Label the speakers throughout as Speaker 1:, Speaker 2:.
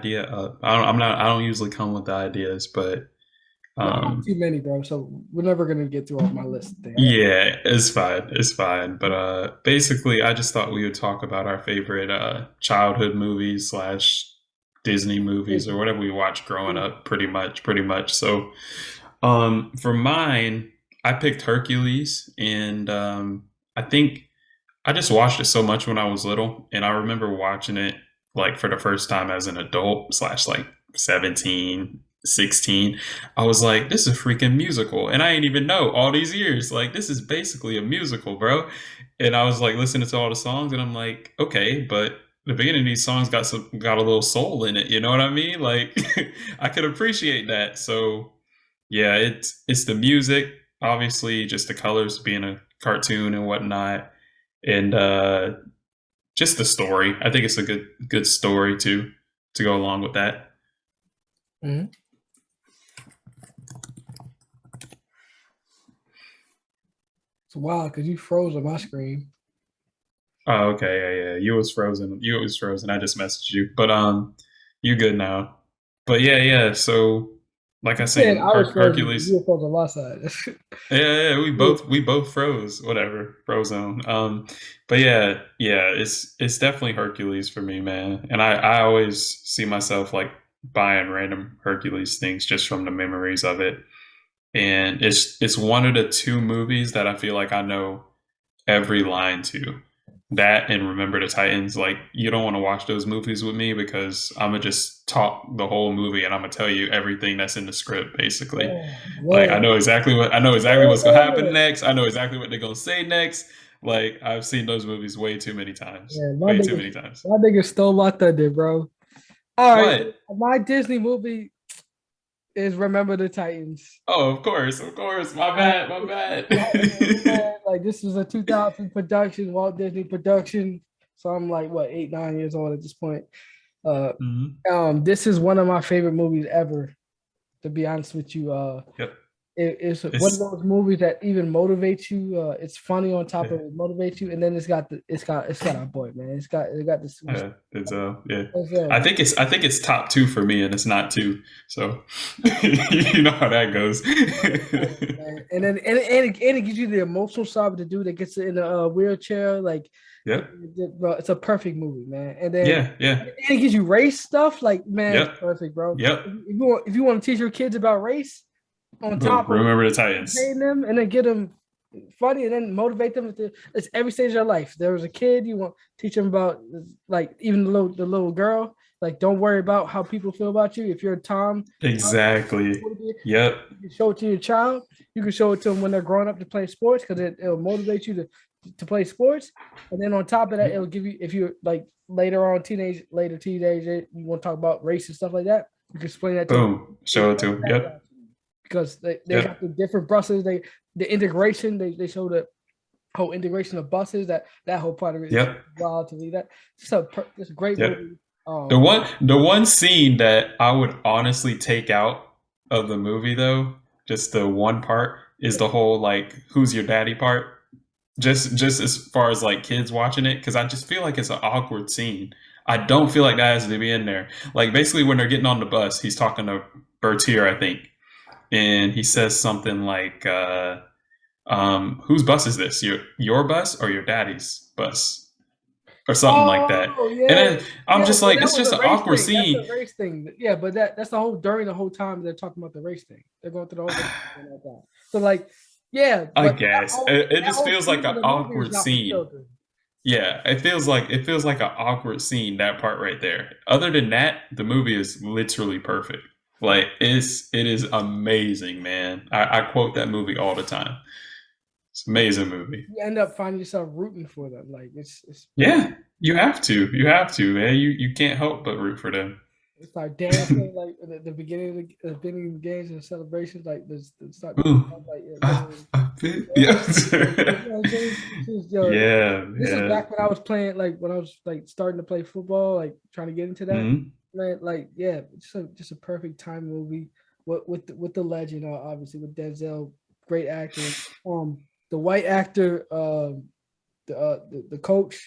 Speaker 1: idea. I don't usually come with the ideas, but
Speaker 2: No, I have
Speaker 1: um,
Speaker 2: too many, bro. So we're never gonna get through all my list thing.
Speaker 1: yeah, it's fine. It's fine. But basically, I just thought we would talk about our favorite childhood movies slash Disney movies or whatever we watched growing up. Pretty much. So, for mine, I picked Hercules, and I think I just watched it so much when I was little, and I remember watching it like for the first time as an adult slash like 17, 16. I was like, this is a freaking musical. And I didn't even know all these years. Like, this is basically a musical, bro. And I was like listening to all the songs, and I'm like, okay, but the beginning of these songs got a little soul in it. You know what I mean? Like, I could appreciate that. So yeah, it's the music, obviously, just the colors being a cartoon and whatnot, and just the story. I think it's a good story to go along with that.
Speaker 2: Mhm. It's wild because you froze on my screen.
Speaker 1: Oh, okay, yeah, yeah. You was frozen. You was frozen. I just messaged you, but you good now. But yeah, yeah. So, like I
Speaker 2: You said
Speaker 1: saying,
Speaker 2: I was frozen. You
Speaker 1: Hercules.
Speaker 2: were frozen on my side.
Speaker 1: Yeah, yeah,
Speaker 2: Yeah.
Speaker 1: we both froze, whatever, frozone. But yeah, yeah, it's definitely Hercules for me, man. And I always see myself like buying random Hercules things just from the memories of it. And it's one of the two movies that I feel like I know every line to. That and Remember the Titans. Like, you don't want to watch those movies with me because I'm gonna just talk the whole movie and I'm gonna tell you everything that's in the script, basically. Like,
Speaker 2: What?
Speaker 1: I know exactly what's gonna happen next. I know exactly what they're gonna say next. Like, I've seen those movies way too many times.
Speaker 2: Yeah,
Speaker 1: Way too many times.
Speaker 2: my nigga stole my thunder, bro. All right,
Speaker 1: What?
Speaker 2: my Disney movie is Remember the Titans.
Speaker 1: Oh, of course, of course. My
Speaker 2: Uh,
Speaker 1: bad, my
Speaker 2: man,
Speaker 1: bad.
Speaker 2: like this was a 2000 production, Walt Disney production. So I'm like what 8, 9 years old at this point. Uh,
Speaker 1: Mhm.
Speaker 2: this is one of my favorite movies ever. To be honest with you,
Speaker 1: Yep.
Speaker 2: it's one of
Speaker 1: It's
Speaker 2: those movies that even motivates you. It's funny on top
Speaker 1: yeah.
Speaker 2: of it motivates you, and then it's got our boy, man. It got this.
Speaker 1: It's yeah.
Speaker 2: Denzel,
Speaker 1: I think it's top two for me, and it's not two. So you know how that goes.
Speaker 2: man. And then and it gives you the emotional side of the dude that gets in a wheelchair. Like,
Speaker 1: Yep.
Speaker 2: bro, it's a perfect movie, man. And then
Speaker 1: Yeah. Yeah.
Speaker 2: and it gives you race stuff. Like, man, it's
Speaker 1: Yep.
Speaker 2: perfect, bro.
Speaker 1: Yep.
Speaker 2: If you want to teach your kids about race, on
Speaker 1: Boom.
Speaker 2: top of
Speaker 1: Remember the
Speaker 2: paying
Speaker 1: Titans.
Speaker 2: them, and then get them funny, and then motivate them it's every stage of their life. There was a kid you want to teach them about, like even the little girl. Like, don't worry about how people feel about you. If you're Tom,
Speaker 1: Exactly. Yep.
Speaker 2: you can show it to your child. You can show it to them when they're growing up to play sports because it'll motivate you to play sports. And then on top of that, it'll give you if you're like later teenage, you want to talk about race and stuff like that. You can explain that to them.
Speaker 1: Boom. Show it to him. Yep.
Speaker 2: Because they got
Speaker 1: Yep.
Speaker 2: the different buses, the integration, they show the whole integration of buses. That whole part of it is
Speaker 1: Yep.
Speaker 2: wild to me. That it's a great
Speaker 1: Yep.
Speaker 2: movie. Um,
Speaker 1: The one scene that I would honestly take out of the movie though, just the one part, is the whole like who's your daddy part. Just as far as like kids watching it, because I just feel like it's an awkward scene. I don't feel like that has to be in there. Like, basically when they're getting on the bus, he's talking to Bertier, I think, and he says something like, "Whose bus is this? Your bus or your daddy's bus?" Or something like that.
Speaker 2: oh
Speaker 1: And
Speaker 2: yeah,
Speaker 1: then I'm
Speaker 2: yeah.
Speaker 1: just
Speaker 2: Well,
Speaker 1: like,
Speaker 2: that
Speaker 1: it's
Speaker 2: was
Speaker 1: just
Speaker 2: a
Speaker 1: an
Speaker 2: race
Speaker 1: awkward
Speaker 2: thing. That's
Speaker 1: scene.
Speaker 2: a race thing. Yeah, but that's the whole during the whole time they're talking about the race thing. They're going through the whole race thing like that. So like, yeah,
Speaker 1: I
Speaker 2: but
Speaker 1: guess it
Speaker 2: that
Speaker 1: just
Speaker 2: whole
Speaker 1: feels like
Speaker 2: scene of
Speaker 1: an
Speaker 2: the movie is
Speaker 1: awkward
Speaker 2: not for
Speaker 1: scene.
Speaker 2: children.
Speaker 1: Yeah, it feels like an awkward scene, that part right there. Other than that, the movie is literally perfect. Like, it is amazing, man. I quote that movie all the time. It's an amazing movie.
Speaker 2: You end up finding yourself rooting for them. Like it's
Speaker 1: Yeah, you have to. You have to, man. You can't help but root for them.
Speaker 2: It's like dancing, like at the beginning of the beginning of the games and celebrations, like there's start
Speaker 1: Ooh,
Speaker 2: like yeah, literally.
Speaker 1: yeah.
Speaker 2: You know what I'm saying? Yo,
Speaker 1: Yeah,
Speaker 2: this is
Speaker 1: yeah.
Speaker 2: back when I was playing, like when I was like starting to play football, like trying to get into that.
Speaker 1: Mhm.
Speaker 2: Man, like yeah, just a perfect time movie with the legend, obviously with Denzel, great acting. The white actor, the coach,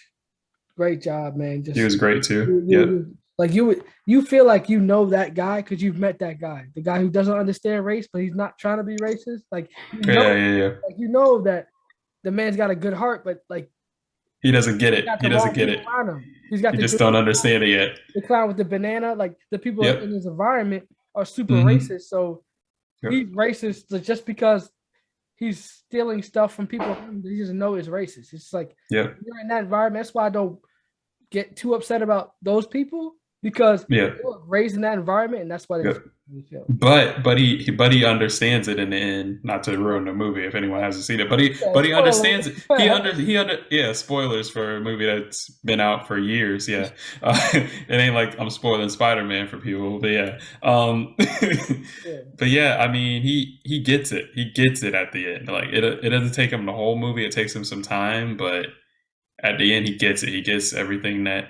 Speaker 2: great job, man.
Speaker 1: He
Speaker 2: Just
Speaker 1: was great too.
Speaker 2: you, you,
Speaker 1: Yep.
Speaker 2: Like you feel like you know that guy because you've met that guy, the guy who doesn't understand race, but he's not trying to be racist.
Speaker 1: Yeah, yeah, yeah.
Speaker 2: Like you know that the man's got a good heart, but like
Speaker 1: He doesn't get
Speaker 2: he
Speaker 1: it.
Speaker 2: got
Speaker 1: He
Speaker 2: the
Speaker 1: doesn't
Speaker 2: wrong
Speaker 1: get
Speaker 2: people
Speaker 1: it.
Speaker 2: around him. He's got
Speaker 1: You just don't understand it yet.
Speaker 2: the clown with the banana. Like the people
Speaker 1: Yep.
Speaker 2: in his environment are super
Speaker 1: Hmm.
Speaker 2: racist. So
Speaker 1: Yep.
Speaker 2: he's racist just because he's stealing stuff from people that he doesn't know is racist. It's like
Speaker 1: Yep.
Speaker 2: you're in that environment. That's why I don't get too upset about those people because
Speaker 1: Yeah.
Speaker 2: they were raised in that environment, and that's why they
Speaker 1: Yep.
Speaker 2: feel.
Speaker 1: But he understands it in the end. Not to ruin the movie if anyone hasn't seen it,
Speaker 2: Yeah,
Speaker 1: but he
Speaker 2: spoiler.
Speaker 1: understands it. He under yeah. Spoilers for a movie that's been out for years. Yeah, it ain't like I'm spoiling Spider-Man for people. But yeah,
Speaker 2: Yeah.
Speaker 1: but yeah. I mean, he gets it. He gets it at the end. Like it doesn't take him the whole movie. It takes him some time, but at the end, he gets it. He gets everything that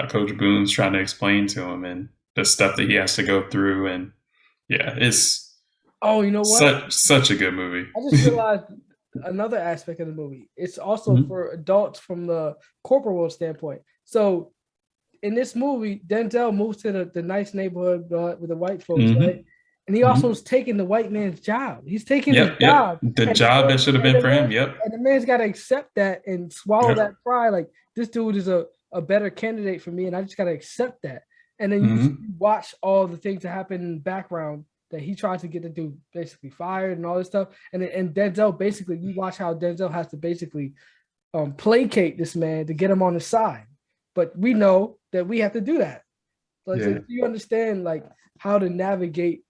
Speaker 1: Coach Boone's trying to explain to him, and the stuff that he has to go through. And yeah, it's
Speaker 2: Oh, you know what?
Speaker 1: such a good movie.
Speaker 2: I just realized another aspect of the movie. It's also
Speaker 1: Mhm.
Speaker 2: for adults from the corporate world standpoint. So in this movie, Denzel moves to the nice neighborhood with the white folks, right?
Speaker 1: Mhm.
Speaker 2: And he also
Speaker 1: Mhm.
Speaker 2: is taking the white man's job. He's taking his
Speaker 1: Yep. Yep.
Speaker 2: job,
Speaker 1: The
Speaker 2: and
Speaker 1: job that should have been for him. Yep.
Speaker 2: the man's got to accept that and swallow
Speaker 1: Yep.
Speaker 2: that pride. Like this dude is a better candidate for me, and I just got to accept that. And then you
Speaker 1: Mhm.
Speaker 2: watch all the things that happen in the background that he tries to get the dude basically fired and all this stuff. And Denzel basically, you watch how Denzel has to basically placate this man to get him on his side. But we know that we have to do that. Like, so
Speaker 1: Yeah.
Speaker 2: you understand like how to navigate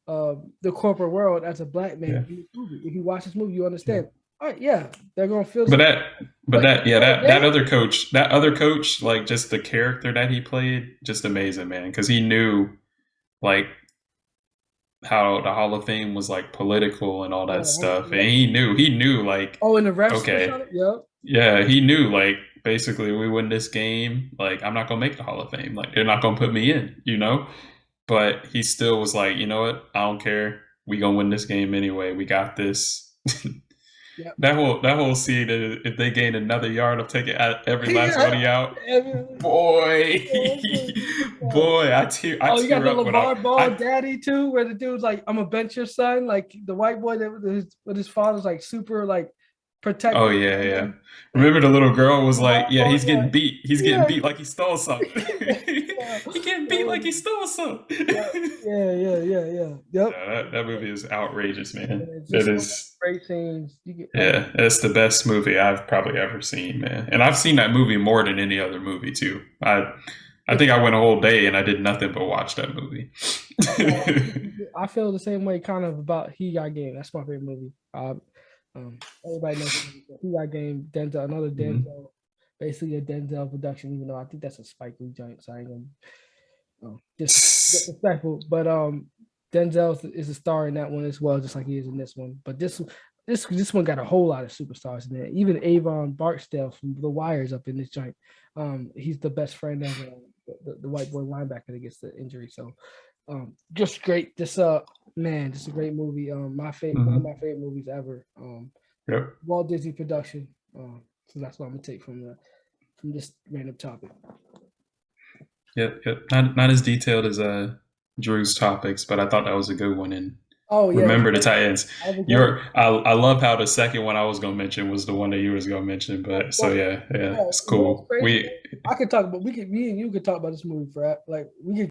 Speaker 2: the corporate world as a black man
Speaker 1: Yeah.
Speaker 2: in this movie. If you watch this movie, you
Speaker 1: Yeah.
Speaker 2: understand. All right, yeah, they're gonna feel
Speaker 1: But
Speaker 2: some,
Speaker 1: that, but
Speaker 2: but
Speaker 1: that, yeah, that
Speaker 2: then,
Speaker 1: other coach, like just the character that he played, just amazing, man. Because he knew like how the Hall of Fame was like political and all that stuff, and he knew like,
Speaker 2: oh, and the refs push
Speaker 1: okay,
Speaker 2: on it. Yep.
Speaker 1: yeah, he knew like basically we win this game, like I'm not gonna make the Hall of Fame, like they're not gonna put me in. But he still was like, you know what, I don't care, we gonna win this game anyway. We got this.
Speaker 2: Yep.
Speaker 1: That whole scene, if they gain another yard of taking every last
Speaker 2: Yeah.
Speaker 1: one out, boy, boy, I
Speaker 2: Oh, you got
Speaker 1: tear
Speaker 2: the
Speaker 1: up when I
Speaker 2: LeVar Ball
Speaker 1: I
Speaker 2: daddy too, where the dude's like, "I'm gonna bench your son," like the white boy that with his father's like super like
Speaker 1: oh
Speaker 2: protective
Speaker 1: yeah,
Speaker 2: of
Speaker 1: yeah.
Speaker 2: him. And
Speaker 1: Remember the little girl was like,
Speaker 2: LeVar
Speaker 1: yeah,
Speaker 2: Ball,
Speaker 1: he's getting beat. He's getting
Speaker 2: yeah,
Speaker 1: beat like he stole something.
Speaker 2: yeah,
Speaker 1: He getting beat
Speaker 2: yeah,
Speaker 1: like he stole something.
Speaker 2: yeah, yeah. Yep.
Speaker 1: Yeah, that movie is outrageous, man.
Speaker 2: And it's
Speaker 1: It
Speaker 2: just so many
Speaker 1: is.
Speaker 2: great scenes. You get, oh,
Speaker 1: Yeah, it's the best movie I've probably ever seen, man. And I've seen that movie more than any other movie too. I think I went a whole day and I did nothing but watch that movie.
Speaker 2: I feel the same way kind of about He Got Game. That's my favorite movie. Everybody knows He Got Game. Denzel, another
Speaker 1: Mhm.
Speaker 2: Denzel, basically a Denzel production. Even though I think that's a Spike Lee joint, so I ain't gonna disrespectful. But Denzel is a star in that one as well, just like he is in this one. But this one got a whole lot of superstars in there. Even Avon Barksdale from The Wire's up in this joint. He's the best friend of the white boy linebacker that gets the injury. So just great. This man, just a great movie. My favorite, one of
Speaker 1: Mhm.
Speaker 2: my favorite movies ever.
Speaker 1: Yep.
Speaker 2: Walt Disney production. So that's what I'm gonna take from this random topic.
Speaker 1: Yep. Yep. Not as detailed as Drew's topics, but I thought that was a good one. And
Speaker 2: Oh yeah,
Speaker 1: remember the Titans.
Speaker 2: I was great.
Speaker 1: I love how the second one I was gonna mention was the one that you was gonna mention. But so yeah,
Speaker 2: Yeah,
Speaker 1: it's
Speaker 2: you know what's
Speaker 1: cool.
Speaker 2: crazy? I could talk about me and you could talk about this movie for like we could